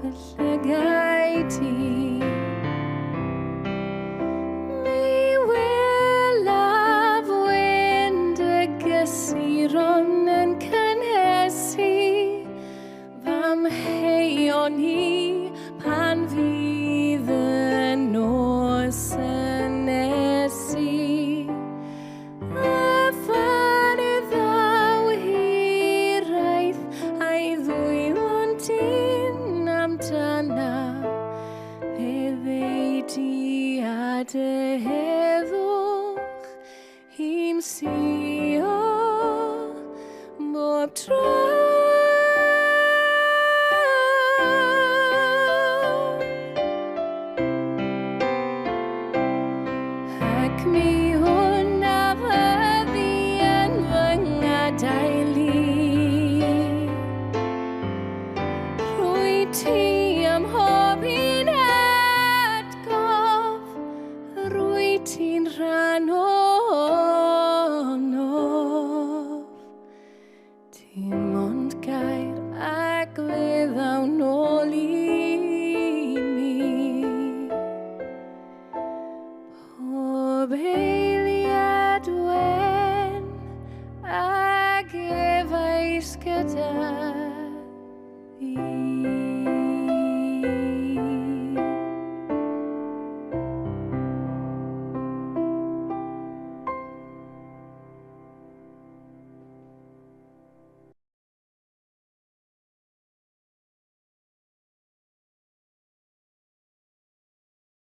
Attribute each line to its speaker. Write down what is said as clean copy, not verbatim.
Speaker 1: fy llygau ti. Mi welaf wynd y gysuron yn cynhesu fam heion ni pan fydd y nos yn nesu. Y ffordd ddaw hiraeth a'i ddwylon ti'n amdana, pe ddei di a dy heddwch hi'n sio bob tro.